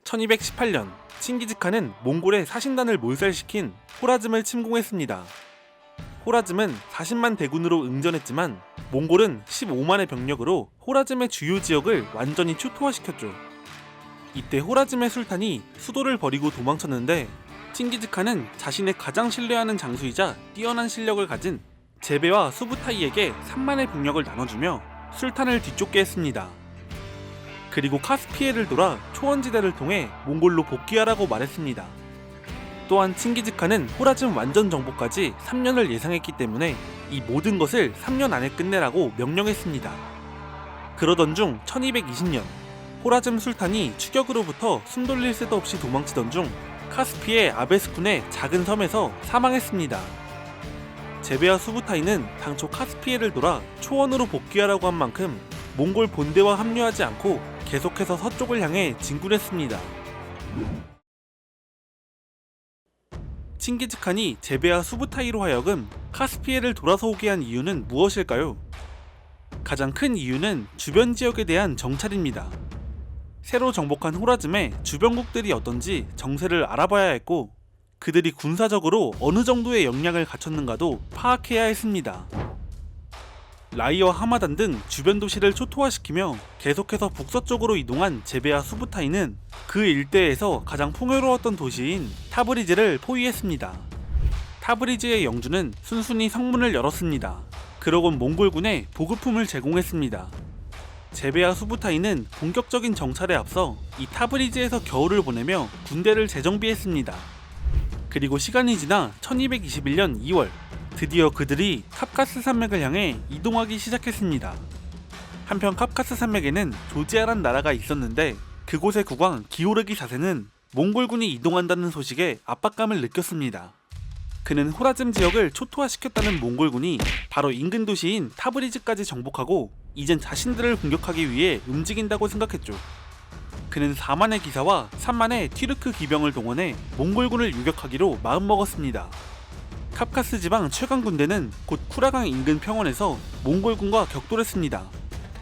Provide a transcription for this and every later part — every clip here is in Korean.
1218년 칭기즈칸은 몽골의 사신단을 몰살시킨 호라즘을 침공했습니다. 호라즘은 40만 대군으로 응전했지만 몽골은 15만의 병력으로 호라즘의 주요 지역을 완전히 초토화시켰죠. 이때 호라즘의 술탄이 수도를 버리고 도망쳤는데 칭기즈칸은 자신의 가장 신뢰하는 장수이자 뛰어난 실력을 가진 제베와 수부타이에게 3만의 병력을 나눠주며 술탄을 뒤쫓게 했습니다. 그리고 카스피해를 돌아 초원지대를 통해 몽골로 복귀하라고 말했습니다. 또한 칭기즈칸은 호라즘 완전 정복까지 3년을 예상했기 때문에 이 모든 것을 3년 안에 끝내라고 명령했습니다. 그러던 중 1220년 호라즘 술탄이 추격으로부터 숨 돌릴 새도 없이 도망치던 중 카스피의 아베스쿤의 작은 섬에서 사망했습니다. 제베와 수부타이는 당초 카스피해를 돌아 초원으로 복귀하라고 한 만큼 몽골 본대와 합류하지 않고 계속해서 서쪽을 향해 진군했습니다. 칭기즈칸이 제베와 수부타이로 하여금 카스피해를 돌아서 오게 한 이유는 무엇일까요? 가장 큰 이유는 주변 지역에 대한 정찰입니다. 새로 정복한 호라즘의 주변국들이 어떤지 정세를 알아봐야 했고 그들이 군사적으로 어느 정도의 역량을 갖췄는가도 파악해야 했습니다. 라이와 하마단 등 주변 도시를 초토화시키며 계속해서 북서쪽으로 이동한 제베와 수부타이는 그 일대에서 가장 풍요로웠던 도시인 타브리즈를 포위했습니다. 타브리즈의 영주는 순순히 성문을 열었습니다. 그러곤 몽골군에 보급품을 제공했습니다. 제베와 수부타이는 본격적인 정찰에 앞서 이 타브리즈에서 겨울을 보내며 군대를 재정비했습니다. 그리고 시간이 지나 1221년 2월 드디어 그들이 캅카스 산맥을 향해 이동하기 시작했습니다. 한편 캅카스 산맥에는 조지아란 나라가 있었는데 그곳의 국왕 기오르기 4세는 몽골군이 이동한다는 소식에 압박감을 느꼈습니다. 그는 호라즘 지역을 초토화시켰다는 몽골군이 바로 인근 도시인 타브리즈까지 정복하고 이젠 자신들을 공격하기 위해 움직인다고 생각했죠. 그는 4만의 기사와 3만의 튀르크 기병을 동원해 몽골군을 유격하기로 마음먹었습니다. 캅카스 지방 최강 군대는 곧 쿠라강 인근 평원에서 몽골군과 격돌했습니다.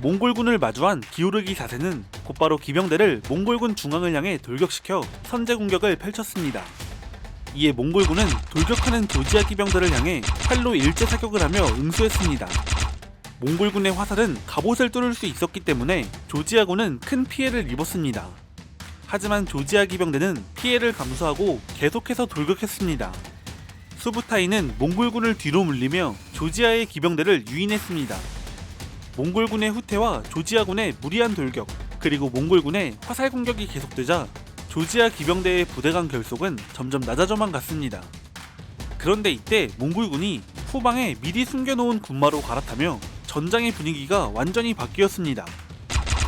몽골군을 마주한 기오르기 4세는 곧바로 기병대를 몽골군 중앙을 향해 돌격시켜 선제 공격을 펼쳤습니다. 이에 몽골군은 돌격하는 조지아 기병들을 향해 활로 일제 사격을 하며 응수했습니다. 몽골군의 화살은 갑옷을 뚫을 수 있었기 때문에 조지아군은 큰 피해를 입었습니다. 하지만 조지아 기병대는 피해를 감수하고 계속해서 돌격했습니다. 수부타이는 몽골군을 뒤로 물리며 조지아의 기병대를 유인했습니다. 몽골군의 후퇴와 조지아군의 무리한 돌격, 그리고 몽골군의 화살 공격이 계속되자 조지아 기병대의 부대 간 결속은 점점 낮아져만 갔습니다. 그런데 이때 몽골군이 후방에 미리 숨겨놓은 군마로 갈아타며 전장의 분위기가 완전히 바뀌었습니다.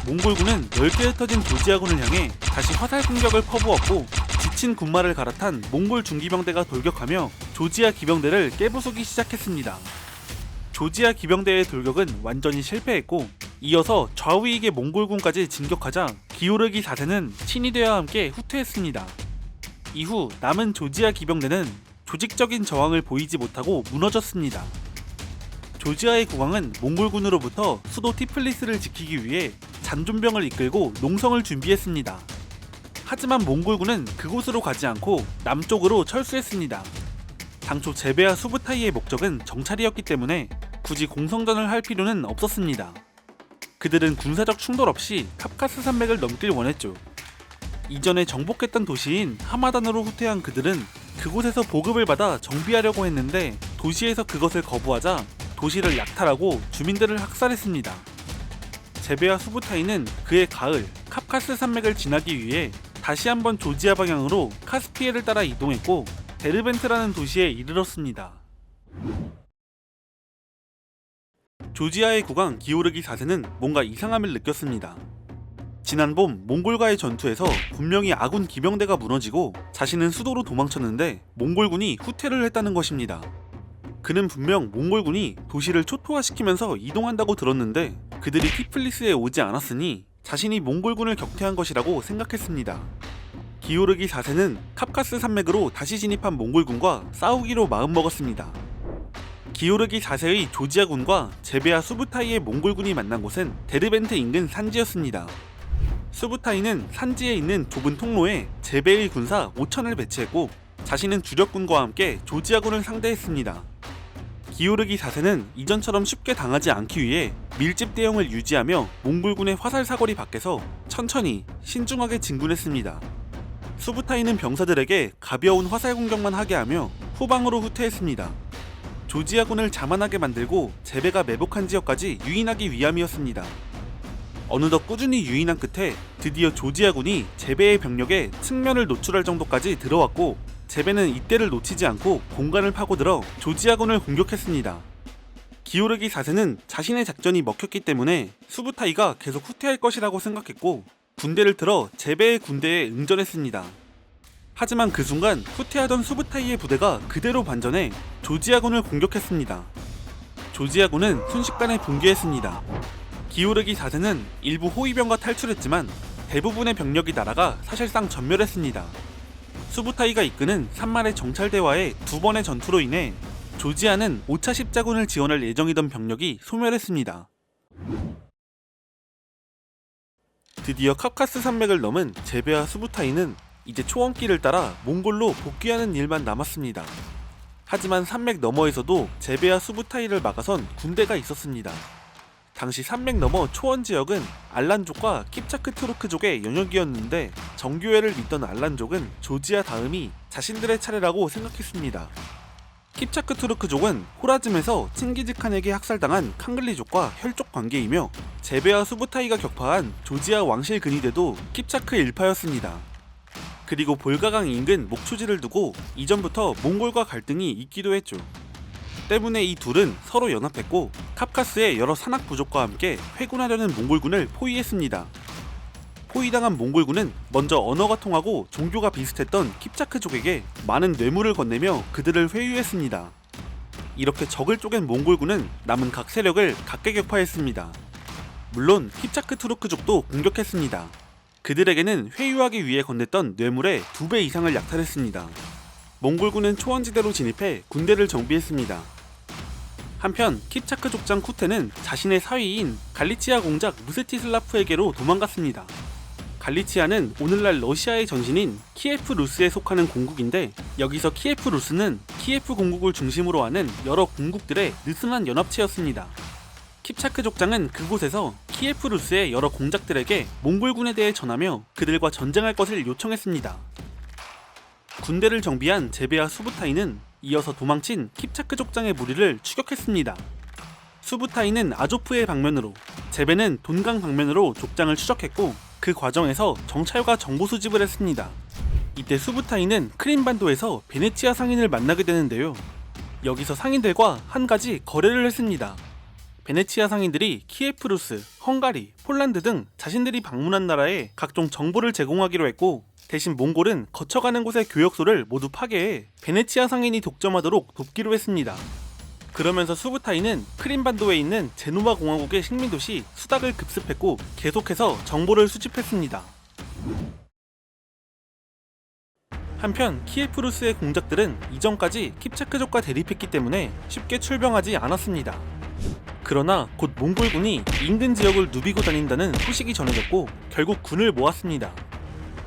몽골군은 10개 흩어진 조지아군을 향해 다시 화살 공격을 퍼부었고 지친 군마를 갈아탄 몽골 중기병대가 돌격하며 조지아 기병대를 깨부수기 시작했습니다. 조지아 기병대의 돌격은 완전히 실패했고 이어서 좌우익의 몽골군까지 진격하자 기오르기 4세는 친위대와 함께 후퇴했습니다. 이후 남은 조지아 기병대는 조직적인 저항을 보이지 못하고 무너졌습니다. 조지아의 국왕은 몽골군으로부터 수도 티플리스를 지키기 위해 잔존병을 이끌고 농성을 준비했습니다. 하지만 몽골군은 그곳으로 가지 않고 남쪽으로 철수했습니다. 당초 제베와 수부타이의 목적은 정찰이었기 때문에 굳이 공성전을 할 필요는 없었습니다. 그들은 군사적 충돌 없이 캅카스 산맥을 넘길 원했죠. 이전에 정복했던 도시인 하마단으로 후퇴한 그들은 그곳에서 보급을 받아 정비하려고 했는데 도시에서 그것을 거부하자 도시를 약탈하고 주민들을 학살했습니다. 제베와 수부타이는 그해 가을 캅카스 산맥을 지나기 위해 다시 한번 조지아 방향으로 카스피해를 따라 이동했고 데르벤트라는 도시에 이르렀습니다. 조지아의 국왕 기오르기 4세는 뭔가 이상함을 느꼈습니다. 지난 봄 몽골과의 전투에서 분명히 아군 기병대가 무너지고 자신은 수도로 도망쳤는데 몽골군이 후퇴를 했다는 것입니다. 그는 분명 몽골군이 도시를 초토화시키면서 이동한다고 들었는데 그들이 티플리스에 오지 않았으니 자신이 몽골군을 격퇴한 것이라고 생각했습니다. 기오르기 4세는 캅카스 산맥으로 다시 진입한 몽골군과 싸우기로 마음먹었습니다. 기오르기 4세의 조지아군과 제베와 수부타이의 몽골군이 만난 곳은 데르벤트 인근 산지였습니다. 수부타이는 산지에 있는 좁은 통로에 제베의 군사 5천을 배치했고 자신은 주력군과 함께 조지아군을 상대했습니다. 기오르기 4세는 이전처럼 쉽게 당하지 않기 위해 밀집 대형을 유지하며 몽골군의 화살 사거리 밖에서 천천히 신중하게 진군했습니다. 수부타이는 병사들에게 가벼운 화살 공격만 하게 하며 후방으로 후퇴했습니다. 조지아군을 자만하게 만들고 제베가 매복한 지역까지 유인하기 위함이었습니다. 어느덧 꾸준히 유인한 끝에 드디어 조지아군이 제베의 병력에 측면을 노출할 정도까지 들어왔고 제베는 이때를 놓치지 않고 공간을 파고들어 조지아군을 공격했습니다. 기오르기 4세는 자신의 작전이 먹혔기 때문에 수부타이가 계속 후퇴할 것이라고 생각했고 군대를 틀어 제베의 군대에 응전했습니다. 하지만 그 순간 후퇴하던 수부타이의 부대가 그대로 반전해 조지아군을 공격했습니다. 조지아군은 순식간에 붕괴했습니다. 기오르기 4세는 일부 호위병과 탈출했지만 대부분의 병력이 날아가 사실상 전멸했습니다. 수부타이가 이끄는 산말의 정찰대와의 두 번의 전투로 인해 조지아는 5차 십자군을 지원할 예정이던 병력이 소멸했습니다. 드디어 카카스 산맥을 넘은 제베와 수부타이는 이제 초원길을 따라 몽골로 복귀하는 일만 남았습니다. 하지만 산맥 너머에서도 제베와 수부타이를 막아선 군대가 있었습니다. 당시 산맥 너머 초원 지역은 알란족과 킵차크 투르크족의 영역이었는데 정교회를 믿던 알란족은 조지아 다음이 자신들의 차례라고 생각했습니다. 킵차크 투르크족은 호라즘에서 칭기즈칸에게 학살당한 칸글리족과 혈족 관계이며 제베와 수부타이가 격파한 조지아 왕실 근위대도 킵차크 일파였습니다. 그리고 볼가강 인근 목초지를 두고 이전부터 몽골과 갈등이 있기도 했죠. 때문에 이 둘은 서로 연합했고 카카스의 여러 산악 부족과 함께 회군하려는 몽골군을 포위했습니다. 포위당한 몽골군은 먼저 언어가 통하고 종교가 비슷했던 킵차크족에게 많은 뇌물을 건네며 그들을 회유했습니다. 이렇게 적을 쪼갠 몽골군은 남은 각 세력을 각계 격파했습니다. 물론 킵차크 투르크족도 공격했습니다. 그들에게는 회유하기 위해 건넸던 뇌물의 2배 이상을 약탈했습니다. 몽골군은 초원지대로 진입해 군대를 정비했습니다. 한편 킵차크 족장 쿠테는 자신의 사위인 갈리치아 공작 무세티슬라프에게로 도망갔습니다. 갈리치아는 오늘날 러시아의 전신인 키예프 루스에 속하는 공국인데 여기서 키예프 루스는 키예프 공국을 중심으로 하는 여러 공국들의 느슨한 연합체였습니다. 킵차크 족장은 그곳에서 키예프 루스의 여러 공작들에게 몽골군에 대해 전하며 그들과 전쟁할 것을 요청했습니다. 군대를 정비한 제베와 수부타이는 이어서 도망친 킵차크 족장의 무리를 추격했습니다. 수부타이는 아조프의 방면으로, 제베는 돈강 방면으로 족장을 추적했고 그 과정에서 정찰과 정보 수집을 했습니다. 이때 수부타이는 크림반도에서 베네치아 상인을 만나게 되는데요. 여기서 상인들과 한 가지 거래를 했습니다. 베네치아 상인들이 키예프 루스, 헝가리, 폴란드 등 자신들이 방문한 나라에 각종 정보를 제공하기로 했고 대신 몽골은 거쳐가는 곳의 교역소를 모두 파괴해 베네치아 상인이 독점하도록 돕기로 했습니다. 그러면서 수부타이는 크림반도에 있는 제노바 공화국의 식민도시 수닥을 급습했고 계속해서 정보를 수집했습니다. 한편 키예프루스의 공작들은 이전까지 킵차크족과 대립했기 때문에 쉽게 출병하지 않았습니다. 그러나 곧 몽골군이 인근 지역을 누비고 다닌다는 소식이 전해졌고 결국 군을 모았습니다.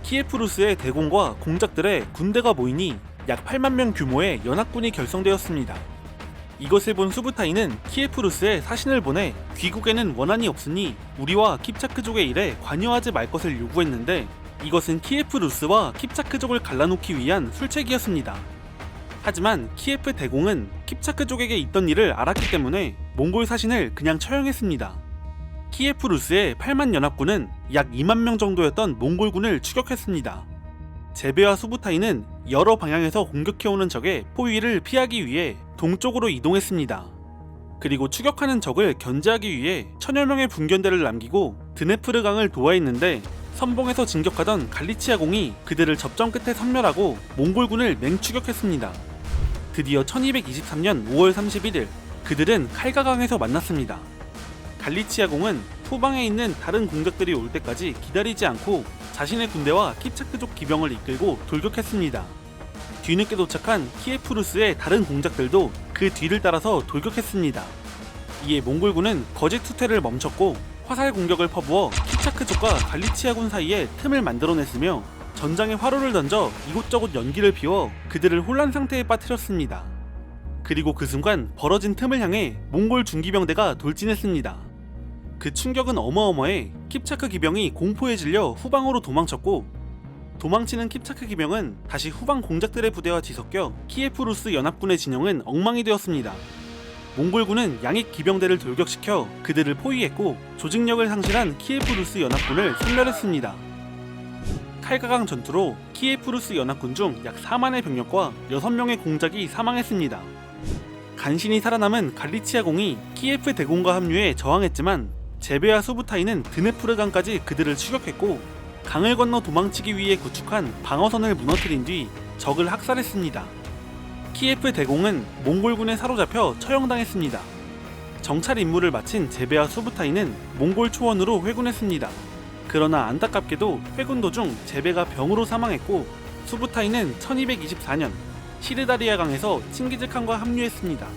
키예프루스의 대공과 공작들의 군대가 모이니 약 8만 명 규모의 연합군이 결성되었습니다. 이것을 본 수부타이는 키예프루스에 사신을 보내 귀국에는 원한이 없으니 우리와 킵차크족의 일에 관여하지 말 것을 요구했는데 이것은 키예프루스와 킵차크족을 갈라놓기 위한 술책이었습니다. 하지만 키예프 대공은 킵차크족에게 있던 일을 알았기 때문에 몽골 사신을 그냥 처형했습니다. 키예프루스의 8만 연합군은 약 2만 명 정도였던 몽골군을 추격했습니다. 제베와 수부타이는 여러 방향에서 공격해오는 적의 포위를 피하기 위해 동쪽으로 이동했습니다. 그리고 추격하는 적을 견제하기 위해 천여 명의 분견대를 남기고 드네프르 강을 도하했는데 선봉에서 진격하던 갈리치아 공이 그들을 접전 끝에 섬멸하고 몽골군을 맹추격했습니다. 드디어 1223년 5월 31일 그들은 칼가강에서 만났습니다. 갈리치아 공은 후방에 있는 다른 공작들이 올 때까지 기다리지 않고 자신의 군대와 킵차크족 기병을 이끌고 돌격했습니다. 뒤늦게 도착한 키예프루스의 다른 공작들도 그 뒤를 따라서 돌격했습니다. 이에 몽골군은 거짓 후퇴를 멈췄고 화살 공격을 퍼부어 키차크족과 갈리치아군 사이에 틈을 만들어냈으며 전장에 화로를 던져 이곳저곳 연기를 피워 그들을 혼란 상태에 빠뜨렸습니다. 그리고 그 순간 벌어진 틈을 향해 몽골 중기병대가 돌진했습니다. 그 충격은 어마어마해 킵차크 기병이 공포에 질려 후방으로 도망쳤고, 도망치는 킵차크 기병은 다시 후방 공작들의 부대와 뒤섞여 키예프 루스 연합군의 진영은 엉망이 되었습니다. 몽골군은 양익 기병대를 돌격시켜 그들을 포위했고 조직력을 상실한 키예프 루스 연합군을 섬멸했습니다. 칼가강 전투로 키예프 루스 연합군 중 약 4만의 병력과 6명의 공작이 사망했습니다. 간신히 살아남은 갈리치아공이 키예프 대공과 합류해 저항했지만 제베와 수부타이는 드네프르강까지 그들을 추격했고 강을 건너 도망치기 위해 구축한 방어선을 무너뜨린 뒤 적을 학살했습니다. 키예프 대공은 몽골군에 사로잡혀 처형당했습니다. 정찰 임무를 마친 제베와 수부타이는 몽골 초원으로 회군했습니다. 그러나 안타깝게도 회군 도중 제베가 병으로 사망했고 수부타이는 1224년 시르다리아 강에서 칭기즈칸과 합류했습니다.